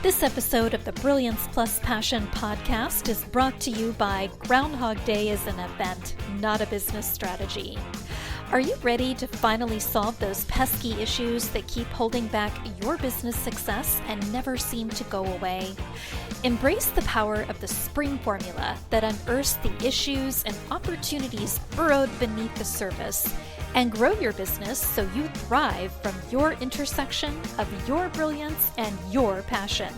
This episode of the Brilliance Plus Passion podcast is brought to you by Groundhog Day is an event, not a business strategy. Are you ready to finally solve those pesky issues that keep holding back your business success and never seem to go away? Embrace the power of the spring formula that unearths the issues and opportunities burrowed beneath the surface, and grow your business so you thrive from your intersection of your brilliance and your passion.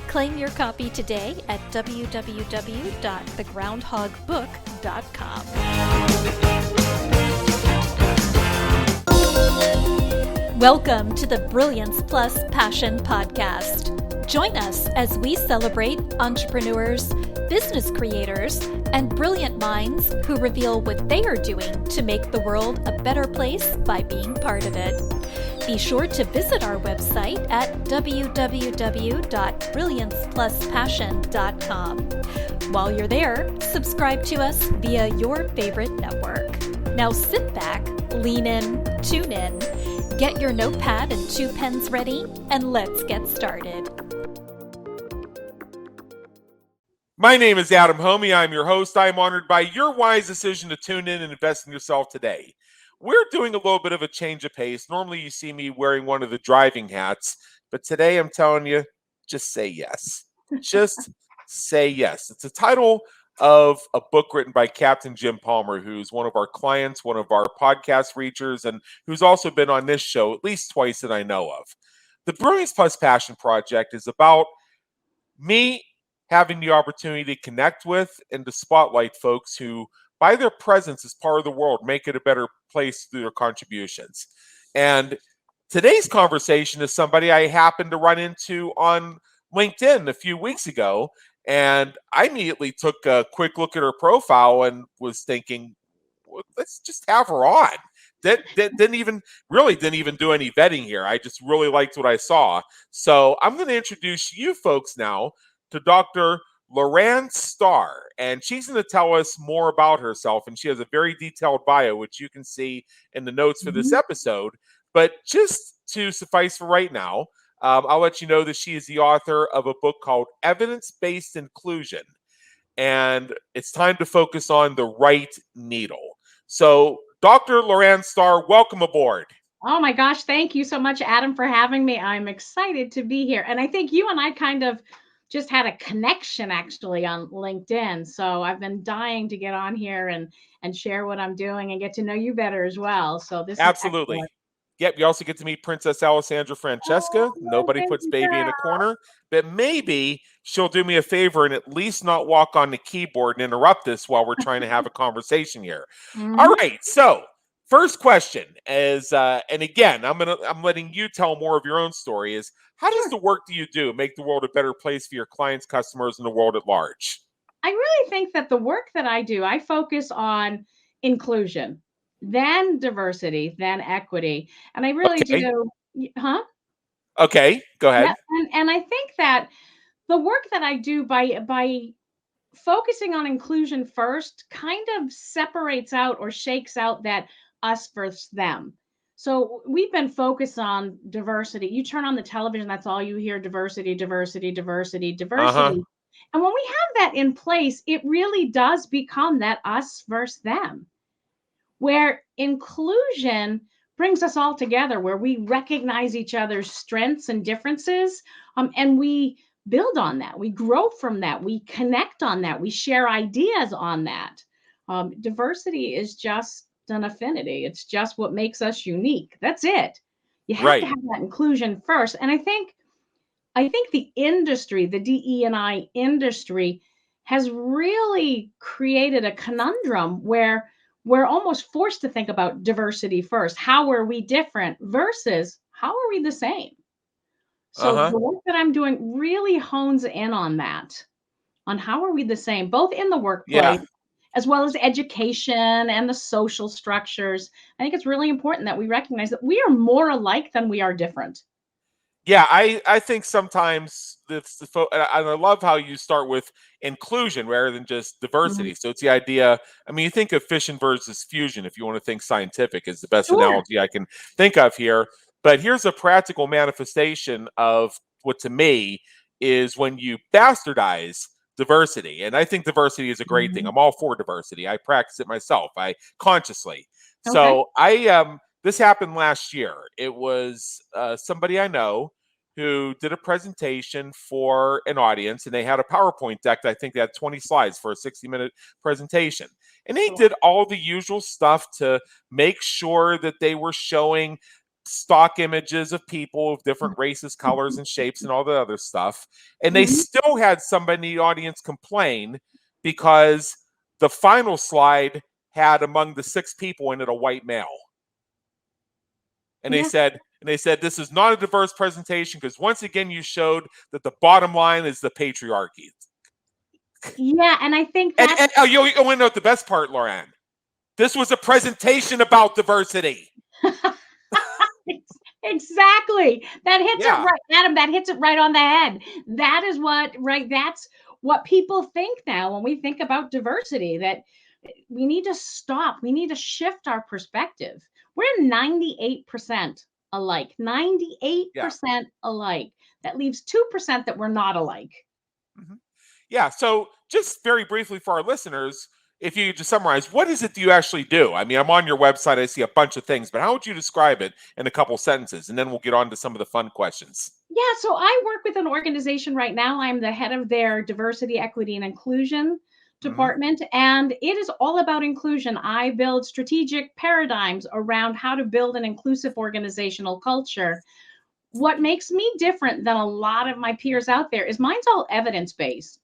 Claim your copy today at www.thegroundhogbook.com. Welcome to the Brilliance Plus Passion podcast. Join us as we celebrate entrepreneurs, business creators, and brilliant minds who reveal what they are doing to make the world a better place by being part of it. Be sure to visit our website at www.brilliancepluspassion.com. While you're there, subscribe to us via your favorite network. Now sit back, lean in, tune in, get your notepad and 2 pens ready, and let's get started. My name is Adam Homey. I'm your host. I'm honored by your wise decision to tune in and invest in yourself today. We're doing a little bit of a change of pace. Normally you see me wearing one of the driving hats, but today I'm telling you, just say yes. Just say yes. It's the title of a book written by Captain Jim Palmer, who's one of our clients, one of our podcast reachers, and who's also been on this show at least twice that I know of. The Brilliance Plus Passion Project is about me having the opportunity to connect with and to spotlight folks who, by their presence as part of the world, make it a better place through their contributions. And today's conversation is somebody I happened to run into on LinkedIn a few weeks ago, and I immediately took a quick look at her profile and was thinking, well, let's just have her on. Didn't even do any vetting here. I just really liked what I saw. So I'm going to introduce you folks now to Dr. Lauran Star, and she's going to tell us more about herself, and she has a very detailed bio, which you can see in the notes for this episode. But just to suffice for right now, I'll let you know that she is the author of a book called Evidence-Based Inclusion, and it's time to focus on the right needle. So, Dr. Lauran Star, welcome aboard. Oh my gosh, thank you so much, Adam, for having me. I'm excited to be here. And I think you and I kind of just had a connection actually on LinkedIn. So I've been dying to get on here and share what I'm doing and get to know you better as well. So this Absolutely. is Yep, you also get to meet Princess Alessandra Francesca. Nobody puts baby in a corner, but maybe she'll do me a favor and at least not walk on the keyboard and interrupt us while we're trying to have a conversation here. All right, so first question is, and again, I'm letting you tell more of your own story, is how does the work that you do make the world a better place for your clients, customers, and the world at large? I really think that the work that I do, I focus on inclusion, then diversity, then equity. And I really do. Okay, go ahead. Yeah, and I think that the work that I do by focusing on inclusion first kind of separates out or shakes out that us versus them. So we've been focused on diversity. You turn on the television, that's all you hear: diversity, diversity, diversity, diversity. And when we have that in place, it really does become that us versus them, where inclusion brings us all together, where we recognize each other's strengths and differences, and we build on that. We grow from that. We connect on that. We share ideas on that. Diversity is just an affinity. It's just what makes us unique. That's it. You have to have that inclusion first. And I think the industry, the DE&I industry, has really created a conundrum where we're almost forced to think about diversity first. How are we different versus how are we the same? So the work that I'm doing really hones in on that, on how are we the same, both in the workplace as well as education and the social structures. I think it's really important that we recognize that we are more alike than we are different. Yeah, I think sometimes it's and I love how you start with inclusion rather than just diversity. So it's the idea. I mean, you think of fission versus fusion, if you want to think scientific, is the best analogy I can think of here. But here's a practical manifestation of what to me is when you bastardize diversity. And I think diversity is a great thing. Mhm. I'm all for diversity. I practice it myself. I consciously. Okay. So this happened last year. It was somebody I know who did a presentation for an audience, and they had a PowerPoint deck that I think they had 20 slides for a 60-minute presentation. And they did all the usual stuff to make sure that they were showing stock images of people of different races, colors, and shapes, and all the other stuff. And they Mhm. still had somebody in the audience complain because the final slide had among the 6 people in it a white male. And Yeah. they said this is not a diverse presentation because once again you showed that the bottom line is the patriarchy. Yeah, and I think And, that's and oh, you want to know the best part, Lauran? This was a presentation about diversity. exactly. That hits it Yeah. right, Adam, that hits it right on the head. That is what, right, that's what people think now when we think about diversity, that we need to stop. We need to shift our perspective. We're 98% alike. Yeah. 98% alike. That leaves 2% that we're not alike. Mhm. Yeah. So, just very briefly for our listeners, if you could just summarize, what is it that you actually do? I mean, I'm on your website, I see a bunch of things, but how would you describe it in a couple sentences? And then we'll get on to some of the fun questions. Yeah, so I work with an organization right now. I'm the head of their diversity, equity, and inclusion Hmm. department, and it is all about inclusion. I build strategic paradigms around how to build an inclusive organizational culture. What makes me different than a lot of my peers out there is mine's all evidence based.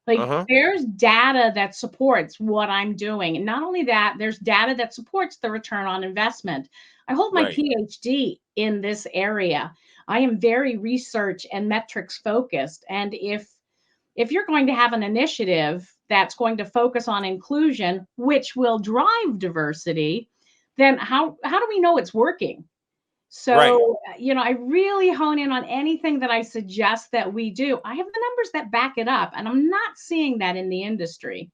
Like Uh-huh. there's data that supports what I'm doing. And not only that, there's data that supports the return on investment. I hold my Right. PhD in this area. I am very research and metrics focused. And if you're going to have an initiative that's going to focus on inclusion, which will drive diversity, then how do we know it's working? Right. So, I really hone in on anything that I suggest that we do. I have the numbers that back it up, and I'm not seeing that in the industry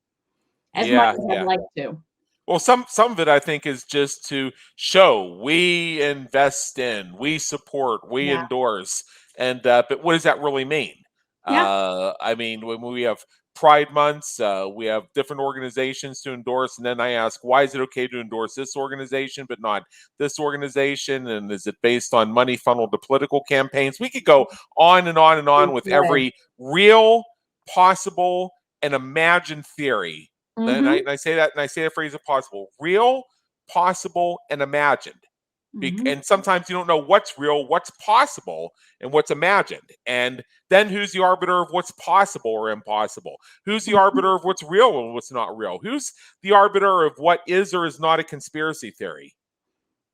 as much Yeah. as I'd Yeah. like to. Well, some of it I think is just to show we invest in, we support, we Yeah. endorse, and but what does that really mean? Yeah. I mean, when we have Pride months, we have different organizations to endorse, and then I ask, why is it okay to endorse this organization but not this organization? And is it based on money funneled to political campaigns? We could go on and on and on with Good. every real, possible, and imagined theory Mm-hmm. and I say that, and I say the phrase if possible, real, possible, and imagined. Mm-hmm. And sometimes you don't know what's real, what's possible, and what's imagined. And then who's the arbiter of what's possible or impossible? Who's the Mm-hmm. arbiter of what's real and what's not real? Who's the arbiter of what is or is not a conspiracy theory?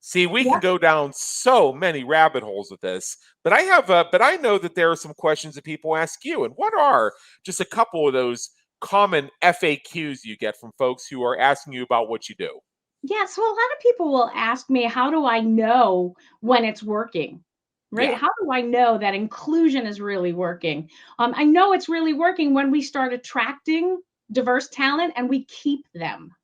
See, we Yeah. can go down so many rabbit holes with this, but but I know that there are some questions that people ask you. And what are just a couple of those common FAQs you get from folks who are asking you about what you do? Yeah. So a lot of people will ask me, how do I know when it's working? Right? Yeah. How do I know that inclusion is really working? I know it's really working when we start attracting diverse talent and we keep them.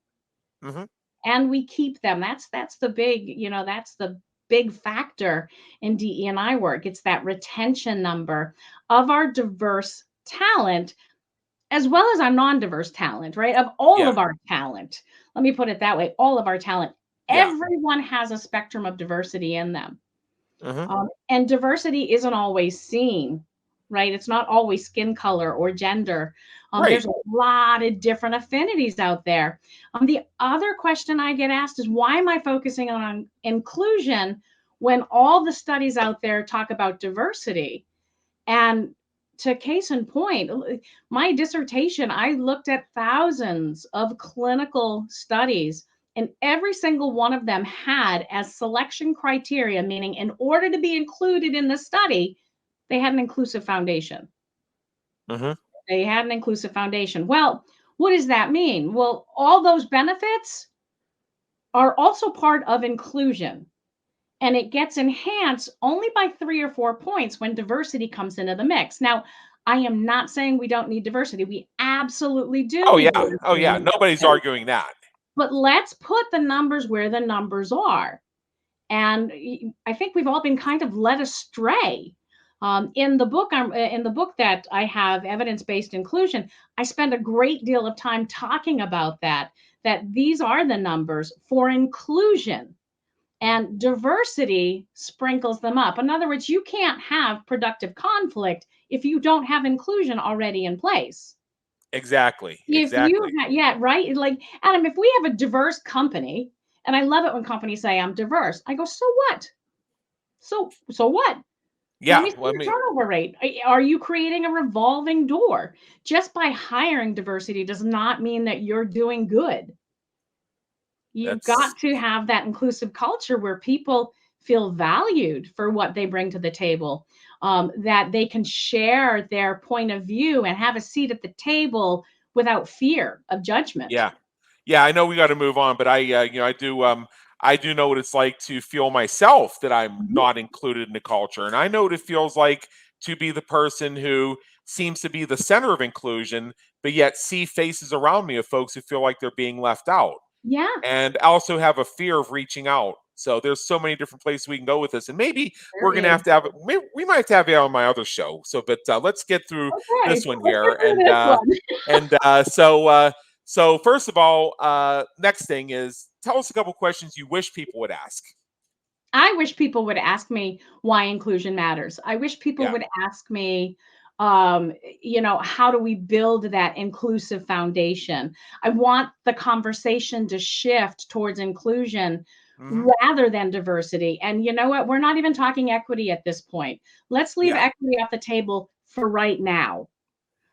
Hmm. And we keep them. That's the big, that's the big factor in DE&I work. It's that retention number of our diverse talent as well as our non-diverse talent, right? Of all Yeah. of our talent. Let me put it that way, all of our talent. Yeah. Everyone has a spectrum of diversity in them. Hmm. And diversity isn't always seen, right? It's not always skin color or gender. Right. There's a lot of different affinities out there. The other question I get asked is, why am I focusing on inclusion when all the studies out there talk about diversity? And to case in point, my dissertation, I looked at thousands of clinical studies, and every single one of them had as selection criteria, meaning in order to be included in the study, they had an inclusive foundation. Hmm. They had an inclusive foundation. Well, what does that mean? Well, all those benefits are also part of inclusion. And it gets enhanced only by 3 or 4 points when diversity comes into the mix. Now, I am not saying we don't need diversity. We absolutely do Oh need yeah. Oh diversity in yeah. the Nobody's workplace. arguing that. But let's put the numbers where the numbers are. And I think we've all been kind of led astray In the book that I have, Evidence-Based Inclusion, I spend a great deal of time talking about that these are the numbers for inclusion, and diversity sprinkles them up. In other words, you can't have productive conflict if you don't have inclusion already in place. Exactly. If you Exactly. yeah, right, like, Adam, if we have a diverse company, and I love it when companies say I'm diverse, I go, so what? So what? Let Yeah. me see Well, I your mean, turnover rate. Are you creating a revolving door? Just by hiring diversity does not mean that you're doing good. You've that's got to have that inclusive culture where people feel valued for what they bring to the table, that they can share their point of view and have a seat at the table without fear of judgment. yeah. Yeah, I know we got to move on, but I do know what it's like to feel myself that I'm Mhm. not included in the culture. And I know what it feels like to be the person who seems to be the center of inclusion, but yet see faces around me of folks who feel like they're being left out. Yeah, And I also have a fear of reaching out. So there's so many different places we can go with this, and maybe there we're gonna is. have to have it. We might have to have you on my other show. So, but let's get through Okay, this one let's get here, through this one. so first of all, next thing is tell us a couple questions you wish people would ask. I wish people would ask me why inclusion matters. I wish people Yeah. would ask me, how do we build that inclusive foundation? I want the conversation to shift towards inclusion Hmm. rather than diversity. And you know what? We're not even talking equity at this point. Let's leave Yeah. equity off the table for right now,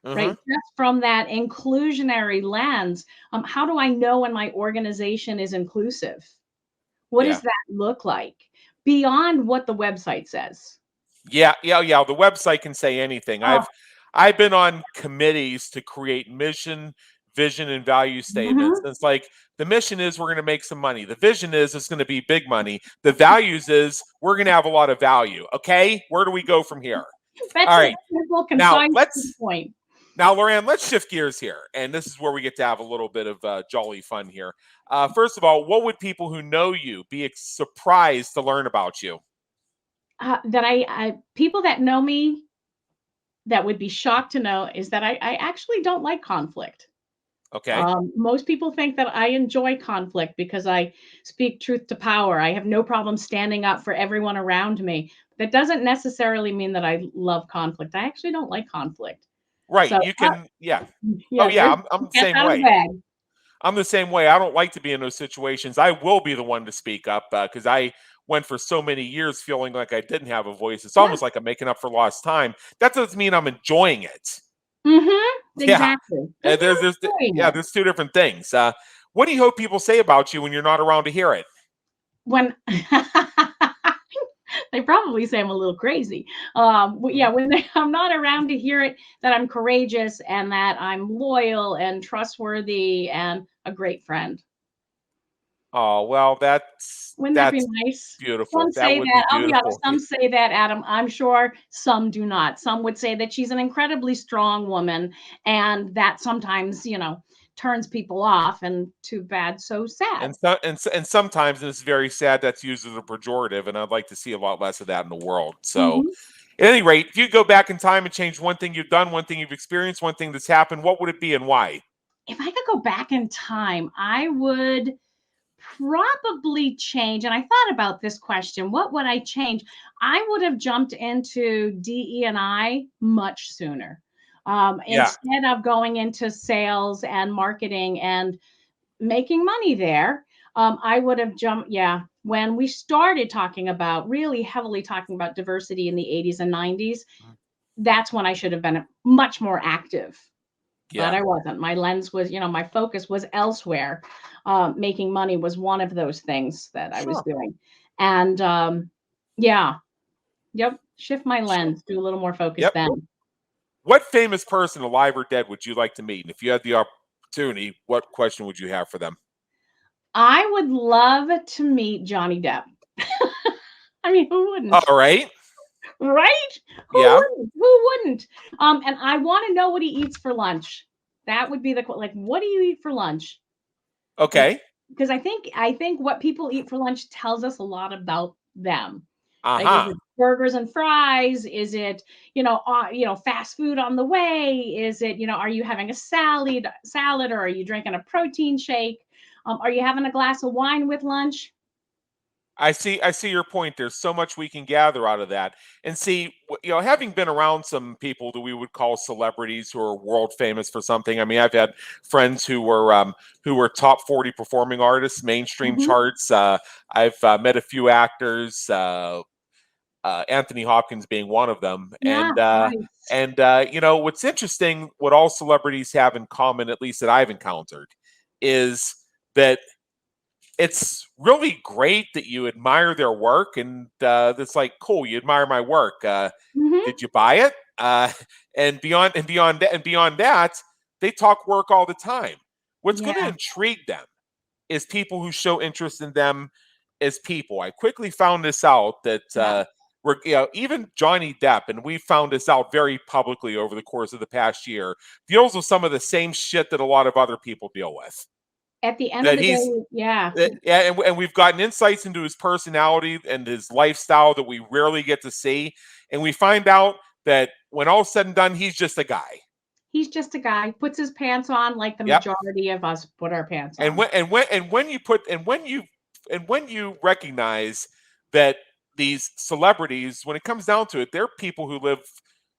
right? Hmm. Just from that inclusionary lens, how do I know when my organization is inclusive? What does Yeah. that look like beyond what the website says? Yeah, yeah, yeah. The website can say anything. Oh, I've been on committees to create mission, vision, and value statements. mhm. And it's like the mission is we're going to make some money. The vision is it's going to be big money. The values is we're going to have a lot of value. Okay, where do we go from here? That's All it. right, Simple, now concise, to the let's point. now, Lauran, let's shift gears here, and this is where we get to have a little bit of jolly fun here. First of all, what would people who know you be surprised to learn about you? That people that know me that would be shocked to know is that I actually don't like conflict. Okay, Most people think that I enjoy conflict because I speak truth to power. I have no problem standing up for everyone around me. That doesn't necessarily mean that I love conflict. I actually don't like conflict. right? So, You can, yeah. Oh yeah, yeah, there's I'm the the cat's same out of the way. bag. I'm the same way. I don't like to be in those situations. I will be the one to speak up because I went for so many years feeling like I didn't have a voice. It's Yeah. almost like I'm making up for lost time. That doesn't mean I'm enjoying it. Mhm. Yeah, Exactly. Doesn't mean I'm enjoying yeah, it. there's two different things. What do you hope people say about you when you're not around to hear it? When they probably say I'm a little crazy. Yeah, Mhm. when I'm not around to hear it, that I'm courageous and that I'm loyal and trustworthy and a great friend. Oh well, Wouldn't that be that's nice? Some beautiful. That say would be that. I'll be honest. beautiful. Some say that, Adam. I'm sure some do not. Some would say that she's an incredibly strong woman, and that sometimes, turns people off. And too bad, so sad. And sometimes, and it's very sad, that's used as a pejorative, and I'd like to see a lot less of that in the world. So, Mhm. at any rate, if you go back in time and change one thing you've done, one thing you've experienced, one thing that's happened, what would it be and why? If I could go back in time, I would probably change. And I thought about this question, what would I change? I would have jumped into DE&I much sooner. Yeah. Instead of going into sales and marketing and making money there, I would have jumped, yeah. When we started talking about really heavily talking about diversity in the 80s and 90s, Mhm. that's when I should have been much more active, but Yeah. I wasn't. My lens was, my focus was elsewhere. Making money was one of those things that I was Sure. doing. And yeah, yep, shift my Sure. lens, do a little more focus Yep. then. What famous person, alive or dead, would you like to meet? And if you had the opportunity, what question would you have for them? I would love to meet Johnny Depp. I mean, who All wouldn't? right. Right? Who Yeah. wouldn't? Who wouldn't? And I want to know what he eats for lunch. That would be like, what do you eat for lunch? Like, Okay. because I think what people eat for lunch tells us a lot about them. Like, is Uh-huh. it burgers and fries? Is it, fast food on the way? Is it, are you having a salad, or are you drinking a protein shake? Are you having a glass of wine with lunch? I see your point. There's so much we can gather out of that. And see, having been around some people that we would call celebrities who are world famous for something. I mean, I've had friends who were top 40 performing artists, mainstream Hmm. charts. I've met a few actors, Anthony Hopkins being one of them. Yeah, nice. What's interesting, what all celebrities have in common, at least that I've encountered, is that it's really great that you admire their work, and it's like, cool, you admire my work. Hmm. Did you buy it? And beyond that, they talk work all the time. What's going to Yeah, intrigue them is people who show interest in them as people. I quickly found this out that yeah. even Johnny Depp, and we found this out very publicly over the course of the past year, deals with some of the same shit that a lot of other people deal with. At the end of That the he's day, yeah, yeah, and we've gotten insights into his personality and his lifestyle that we rarely get to see, and we find out that when all's said and done, he's just a guy. he's just a guy, puts his pants on like the Yep. majority of us put our pants And on. when you recognize that these celebrities, when it comes down to it, they're people who live.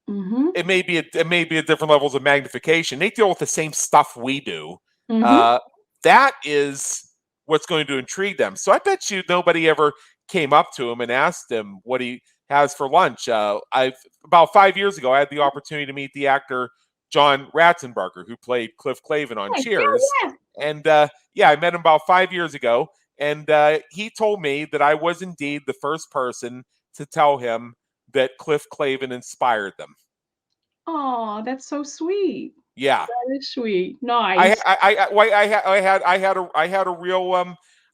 Hmm. It may be at different levels of magnification. They deal with the same stuff we do. Hmm. Uh, that is what's going to intrigue them. So I bet you nobody ever came up to him and asked him what he has for lunch. I've About 5 years ago, I had the opportunity to meet the actor John Ratzenberger, who played Cliff Clavin on Yeah, Cheers, yeah. and yeah, I met him about 5 years ago, and he told me that I was indeed the first person to tell him that Cliff Clavin inspired them. Oh, that's so sweet. Yeah, That is sweet. I Nice. I I well,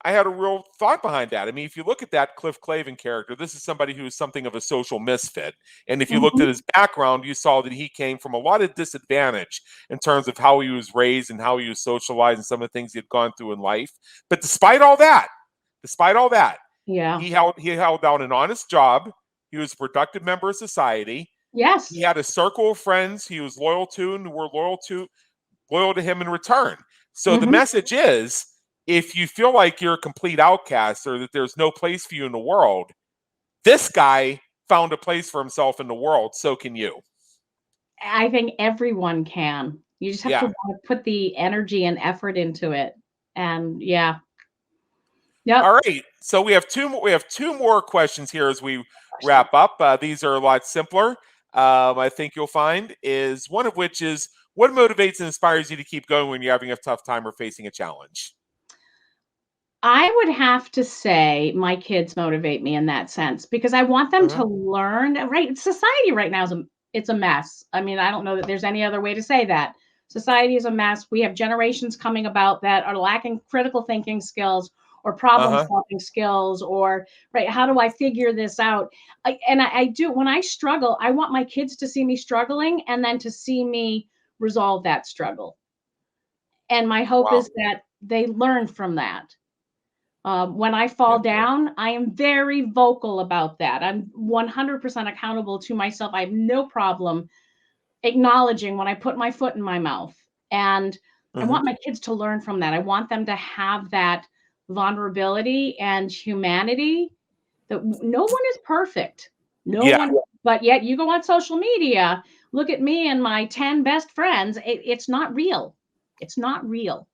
I had a real thought behind that. I mean, if you look at that Cliff Clavin character, this is somebody who is something of a social misfit. And if you looked at Mhm. his background, you saw that he came from a lot of disadvantage in terms of how he was raised and how he was socialized and some of the things he had gone through in life. But despite all that, Yeah. he held down an honest job. He was a productive member of society. He Yes. had a circle of friends he was loyal to and who were loyal to him in return. So the Mhm. message is, if you feel like you're a complete outcast or that there's no place for you in the world, this guy found a place for himself in the world. So can you. I think everyone can. You just have to Yeah. wanna put the energy and effort into it. And yeah. Yep. All right. So we have two more questions here as we Question. wrap up. These are a lot simpler. I think you'll find is one of which is, what motivates and inspires you to keep going when you're having a tough time or facing a challenge? I would have to say my kids motivate me in that sense because I want them Mhm. to learn, right? Society right now it's a mess. I mean, I don't know that there's any other way to say that. Society is a mess. We have generations coming about that are lacking critical thinking skills or Uh problem huh. solving skills, or right, how do I figure this out? I do, when I struggle, I want my kids to see me struggling and then to see me resolve that struggle. And my hope Wow. is that they learn from that. When I Yeah. fall down, I am very vocal about that. I'm 100% accountable to myself. I have no problem acknowledging when I put my foot in my mouth. And I Hmm. want my kids to learn from that. I want them to have that vulnerability and humanity that no one is perfect. No Yeah. one, but yet you go on social media, look at me and my 10 best friends. It's not real. It's not real.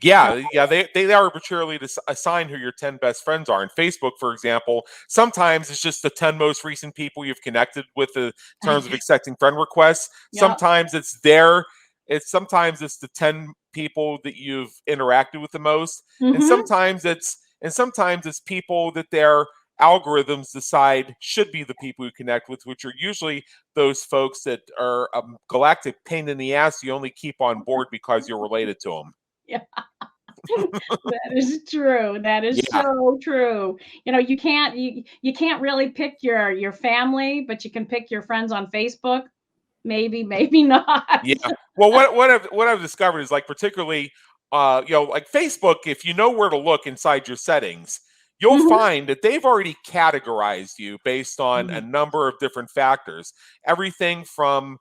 Uh, Yeah, they arbitrarily assign who your 10 best friends are. And Facebook, for example, sometimes it's just the 10 most recent people you've connected with in terms of accepting friend requests. yeah. Sometimes it's the 10 people that you've interacted with the most. And Hmm. sometimes it's people that their algorithms decide should be the people you connect with, which are usually those folks that are a galactic pain in the ass you only keep on board because you're related to them. Yeah. That is true. That is Yeah. so true. You can't really pick your family, but you can pick your friends on Facebook. Maybe, maybe not. Yeah. Well, what I've discovered is, like, particularly like Facebook, if you know where to look inside your settings, you'll find that they've already categorized you based on a Mhm. number of different factors. Everything from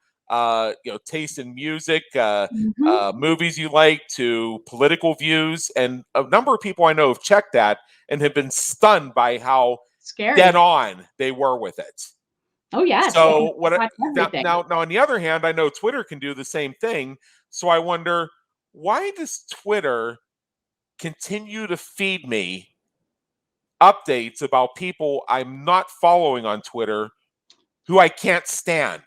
taste in music, Mhm. movies you like, to political views, and a number of people I know have checked that and have been stunned by how dead Scary. on they were with it. Oh, yes, they can So what watch everything. now on the other hand, I know Twitter can do the same thing. So I wonder, why does Twitter continue to feed me updates about people I'm not following on Twitter who I can't stand?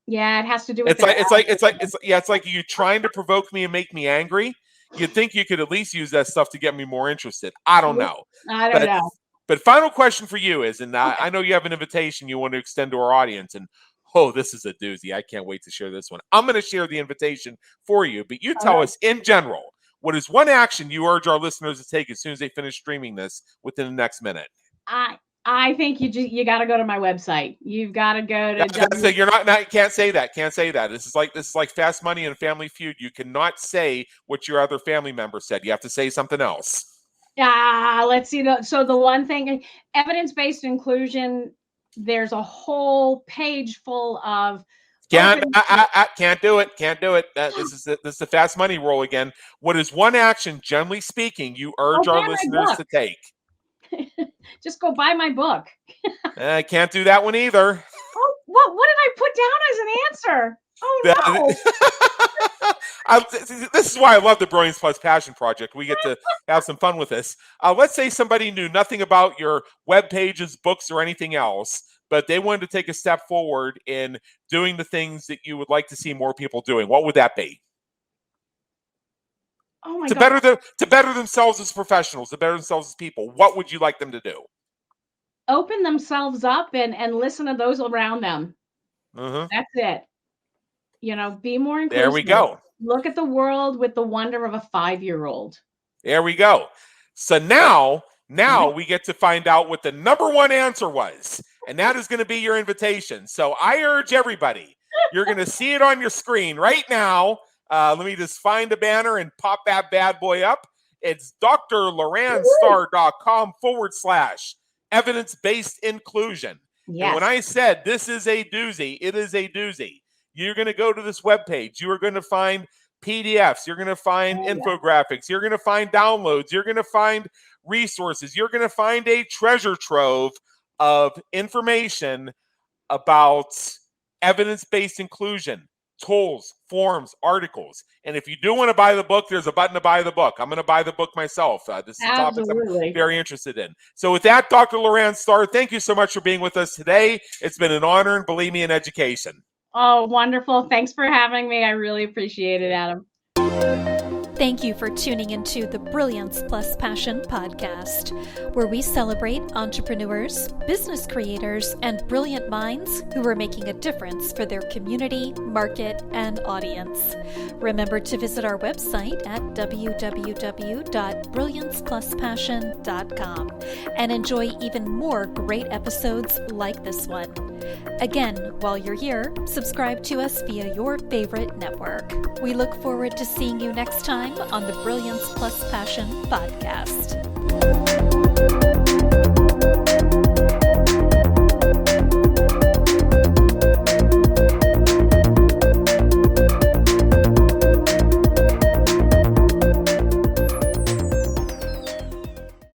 Yeah, it has to do with It's their like algorithm. it's like you trying to provoke me and make me angry. You'd think you could at least use that stuff to get me more interested. I don't know. I don't But know. final question for you is, and Okay. I know you have an invitation you want to extend to our audience, and oh, this is a doozy. I can't wait to share this one. I'm going to share the invitation for you, but you tell Okay. us in general, what is one action you urge our listeners to take as soon as they finish streaming this within the next minute? I think you got to go to my website. You've got to go to That's it. You're not can't say that. Can't say that. This is like Fast Money and Family Feud. You cannot say what your other family member said. You have to say something else. Let's see. So the one thing, evidence-based inclusion, there's a whole page full of Can't open. can't do it. Can't do it. This is the Fast Money rule again. What is one action, generally speaking, you urge Go our buy my listeners book. to take? Just go buy my book. I can't do that one either. Oh, what did I put down as an answer? Oh no. This is why I love the Brilliance Plus Passion Project. We get to have some fun with this. Let's say somebody knew nothing about your web pages, books, or anything else, but they wanted to take a step forward in doing the things that you would like to see more people doing. What would that be? Oh my To God. better themselves as professionals, to better themselves as people. What would you like them to do? Open themselves up and listen to those around them. Mm-hmm. That's it. Be more There we inclusive. go. Look at the world with the wonder of a 5-year-old. There we go. So now Yeah. we get to find out what the number one answer was, and that is going to be your invitation. So I urge everybody, you're going to see it on your screen right now. Let me just find a banner and pop that bad boy up. It's drlauranStar.com/evidence-based inclusion. Yes. And when I said this is a doozy, it is a doozy. You're going to go to this webpage. You are going to find PDFs. You're going to find infographics. You're going to find downloads. You're going to find resources. You're going to find a treasure trove of information about evidence-based inclusion, tools, forms, articles. And if you do want to buy the book, there's a button to buy the book. I'm going to buy the book myself. This is a topic I'm very interested in. So with that, Dr. Lauran Star, thank you so much for being with us today. It's been an honor, and believe me, an education. Oh, wonderful. Thanks for having me. I really appreciate it, Adam. Thank you for tuning into the Brilliance Plus Passion podcast, where we celebrate entrepreneurs, business creators, and brilliant minds who are making a difference for their community, market, and audience. Remember to visit our website at www.brilliancepluspassion.com and enjoy even more great episodes like this one. Again, while you're here, subscribe to us via your favorite network. We look forward to seeing you next time on the Brilliance Plus Passion podcast.